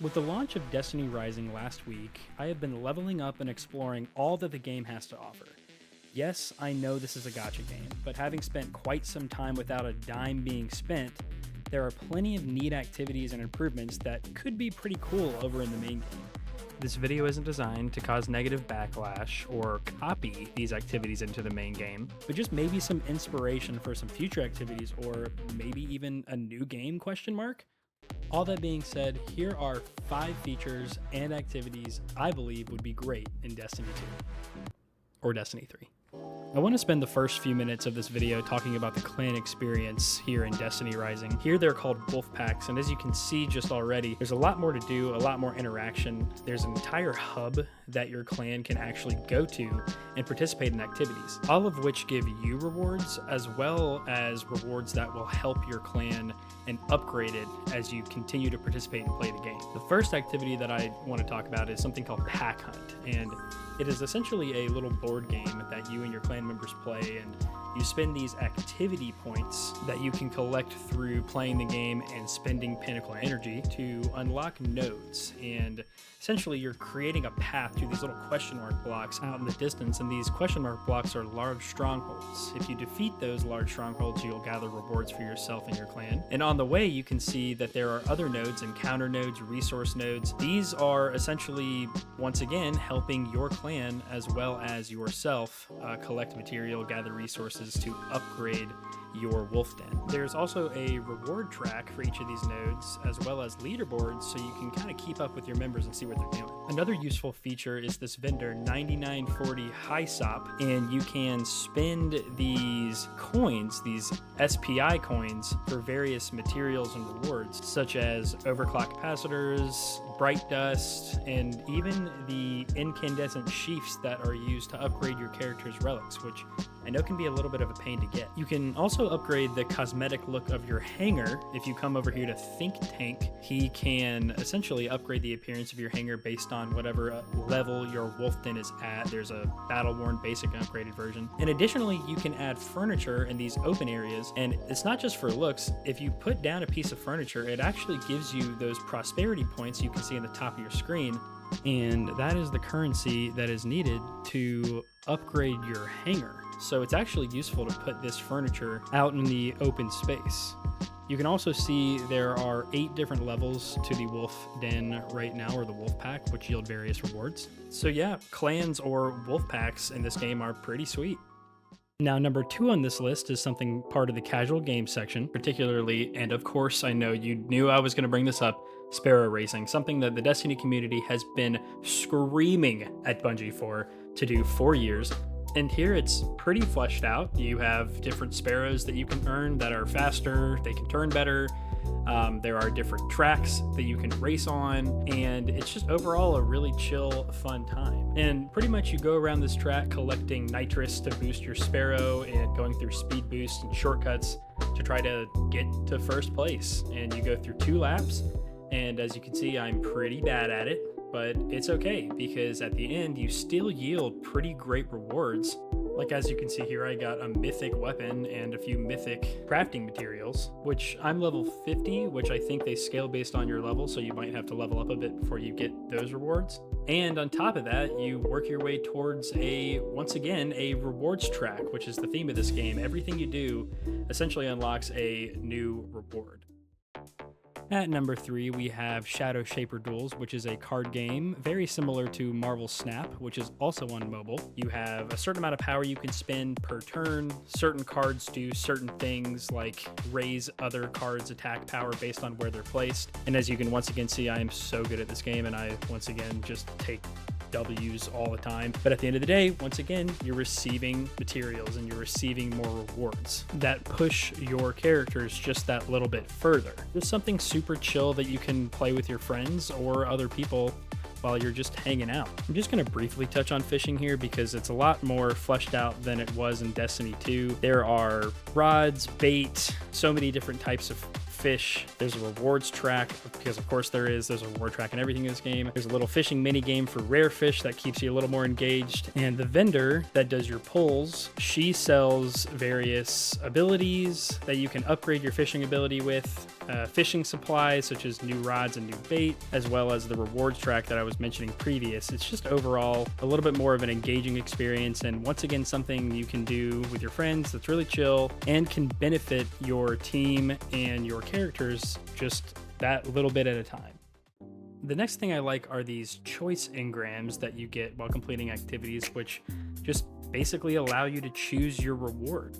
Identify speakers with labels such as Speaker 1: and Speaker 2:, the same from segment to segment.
Speaker 1: With the launch of Destiny Rising last week, I have been leveling up and exploring all that the game has to offer. Yes, I know this is a gacha game, but having spent quite some time without a dime being spent, there are plenty of neat activities and improvements that could be pretty cool over in the main game. This video isn't designed to cause negative backlash or copy these activities into the main game, but just maybe some inspiration for some future activities or maybe even a new game ? All that being said, here are 5 features and activities I believe would be great in Destiny 2 or Destiny 3. I want to spend the first few minutes of this video talking about the clan experience here in Destiny Rising. Here they're called wolf packs, and as you can see just already, there's a lot more to do, a lot more interaction. There's an entire hub that your clan can actually go to and participate in activities, all of which give you rewards as well as rewards that will help your clan and upgrade it as you continue to participate and play the game. The first activity that I want to talk about is something called Pack Hunt, and it is essentially a little board game that you and your clan members play, and you spend these activity points that you can collect through playing the game and spending pinnacle energy to unlock nodes. And essentially you're creating a path through these little question mark blocks out in the distance, and these question mark blocks are large strongholds. If you defeat those large strongholds, you'll gather rewards for yourself and your clan. And on the way, you can see that there are other nodes, encounter nodes, resource nodes. These are essentially, once again, helping your clan as well as yourself collect material, gather resources to upgrade your wolf den. There's also a reward track for each of these nodes, as well as leaderboards, so you can kind of keep up with your members and see what they're doing. Another useful feature is this vendor 9940 Hyssop, and you can spend these coins, these SPI coins, for various materials and rewards, such as overclock capacitors, bright dust, and even the incandescent sheaths that are used to upgrade your character's relics, which I know can be a little bit of a pain to get. You can also upgrade the cosmetic look of your hangar. If you come over here to Think Tank, he can essentially upgrade the appearance of your hangar based on whatever level your wolf den is at. There's a battle-worn basic and upgraded version. And additionally, you can add furniture in these open areas, and it's not just for looks. If you put down a piece of furniture, it actually gives you those prosperity points you can see in the top of your screen, and that is the currency that is needed to upgrade your hangar. So it's actually useful to put this furniture out in the open space. You can also see there are 8 different levels to the wolf den right now, or the wolf pack, which yield various rewards. So yeah, clans or wolf packs in this game are pretty sweet. Now, number 2 on this list is something part of the casual game section, particularly, and of course I know you knew I was going to bring this up, Sparrow Racing, something that the Destiny community has been screaming at Bungie to do for years. And here it's pretty fleshed out. You have different sparrows that you can earn that are faster, they can turn better. There are different tracks that you can race on, and it's just overall a really chill, fun time. And pretty much you go around this track collecting nitrous to boost your sparrow and going through speed boosts and shortcuts to try to get to first place. And you go through 2 laps, and as you can see, I'm pretty bad at it. But it's okay, because at the end you still yield pretty great rewards. Like as you can see here, I got a mythic weapon and a few mythic crafting materials, which I'm level 50, which I think they scale based on your level, so you might have to level up a bit before you get those rewards. And on top of that, you work your way towards once again, a rewards track, which is the theme of this game. Everything you do essentially unlocks a new reward. At number 3, we have Shadow Shaper Duels, which is a card game very similar to Marvel Snap, which is also on mobile. You have a certain amount of power you can spend per turn. Certain cards do certain things like raise other cards' attack power based on where they're placed. And as you can once again see, I am so good at this game, and I once again just take W's all the time. But at the end of the day, once again, you're receiving materials and you're receiving more rewards that push your characters just that little bit further. There's something super chill that you can play with your friends or other people while you're just hanging out. I'm just going to briefly touch on fishing here because it's a lot more fleshed out than it was in Destiny 2. There are rods, bait, so many different types of fish. There's a rewards track, because of course there's a reward track in everything in this game. There's a little fishing mini game for rare fish that keeps you a little more engaged. And the vendor that does your pulls, she sells various abilities that you can upgrade your fishing ability with. fishing supplies such as new rods and new bait, as well as the rewards track that I was mentioning previous. It's just overall a little bit more of an engaging experience, and once again something you can do with your friends that's really chill and can benefit your team and your characters just that little bit at a time. The next thing I like are these choice engrams that you get while completing activities, which just basically allow you to choose your reward.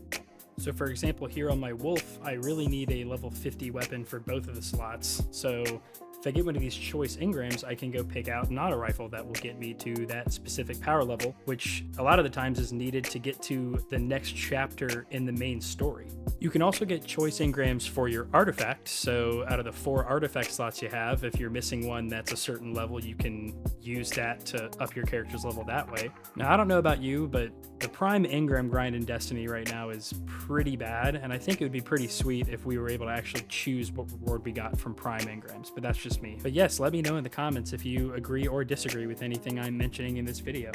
Speaker 1: So for example, here on my wolf, I really need a level 50 weapon for both of the slots. So if I get one of these choice engrams, I can go pick out an auto rifle that will get me to that specific power level, which a lot of the times is needed to get to the next chapter in the main story. You can also get choice engrams for your artifact. So out of the 4 artifact slots you have, if you're missing one that's a certain level, you can use that to up your character's level that way. Now, I don't know about you, but the prime engram grind in Destiny right now is pretty bad, and I think it would be pretty sweet if we were able to actually choose what reward we got from prime engrams, but that's just me. But yes, let me know in the comments if you agree or disagree with anything I'm mentioning in this video.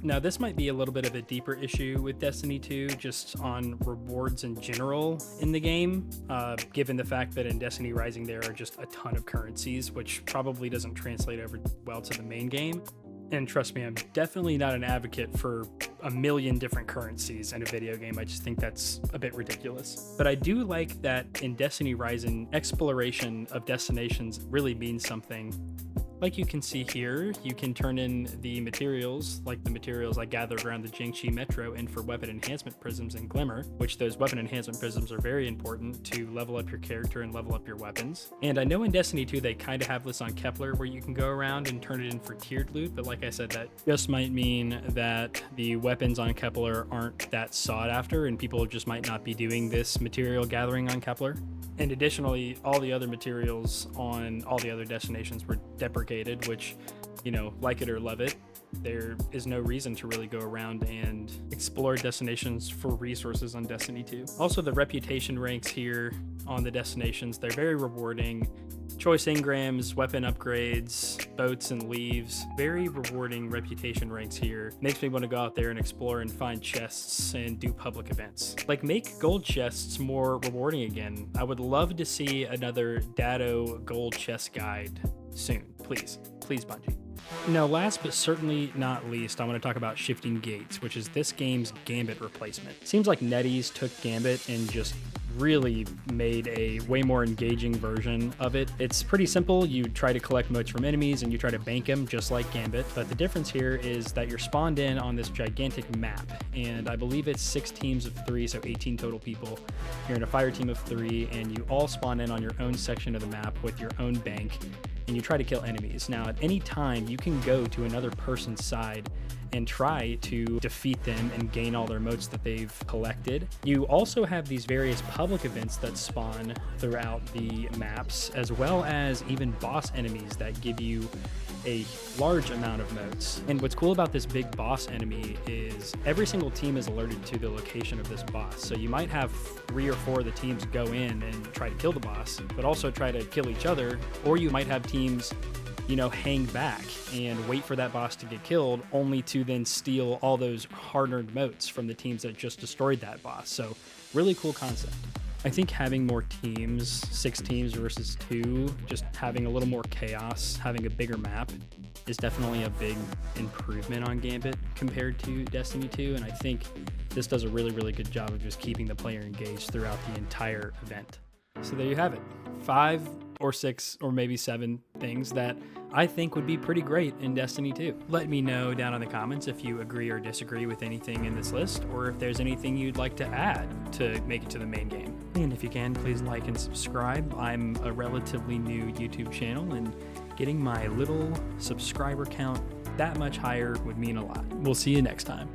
Speaker 1: Now, this might be a little bit of a deeper issue with Destiny 2, just on rewards in general in the game, given the fact that in Destiny Rising there are just a ton of currencies, which probably doesn't translate over well to the main game. And trust me, I'm definitely not an advocate for a million different currencies in a video game. I just think that's a bit ridiculous. But I do like that in Destiny Rising, exploration of destinations really means something. Like you can see here, you can turn in the materials, like the materials I gathered around the Jiangxi Metro in for weapon enhancement prisms in Glimmer, which those weapon enhancement prisms are very important to level up your character and level up your weapons. And I know in Destiny 2 they kind of have this on Kepler where you can go around and turn it in for tiered loot, but like I said, that just might mean that the weapons on Kepler aren't that sought after and people just might not be doing this material gathering on Kepler. And additionally, all the other materials on all the other destinations were deprecated, which, you know, like it or love it, there is no reason to really go around and explore destinations for resources on Destiny 2. Also, the reputation ranks here on the destinations, they're very rewarding. Choice engrams, weapon upgrades, boats and leaves, very rewarding reputation ranks here. Makes me want to go out there and explore and find chests and do public events. Like, make gold chests more rewarding again. I would love to see another Dado gold chest guide soon. Please, Bungie. Now, last but certainly not least, I want to talk about Shifting Gates, which is this game's GAMBIT replacement. Seems like NetEase took GAMBIT and just really made a way more engaging version of it. It's pretty simple. You try to collect motes from enemies and you try to bank them just like GAMBIT, but the difference here is that you're spawned in on this gigantic map, and I believe it's 6 teams of 3, so 18 total people. You're in a fire team of 3, and you all spawn in on your own section of the map with your own bank, and you try to kill enemies. Now, at any time, you can go to another person's side and try to defeat them and gain all their motes that they've collected. You also have these various public events that spawn throughout the maps, as well as even boss enemies that give you a large amount of motes. And what's cool about this big boss enemy is every single team is alerted to the location of this boss. So you might have 3 or 4 of the teams go in and try to kill the boss, but also try to kill each other, or you might have teams, you know, hang back and wait for that boss to get killed, only to then steal all those hard-earned motes from the teams that just destroyed that boss. So really cool concept. I think having more teams, 6 teams versus 2, just having a little more chaos, having a bigger map is definitely a big improvement on GAMBIT compared to Destiny 2, and I think this does a really, really good job of just keeping the player engaged throughout the entire event. So there you have it. 5 or 6 or maybe 7 things that I think would be pretty great in Destiny 2. Let me know down in the comments if you agree or disagree with anything in this list, or if there's anything you'd like to add to make it to the main game. And if you can, please like and subscribe. I'm a relatively new YouTube channel, and getting my little subscriber count that much higher would mean a lot. We'll see you next time.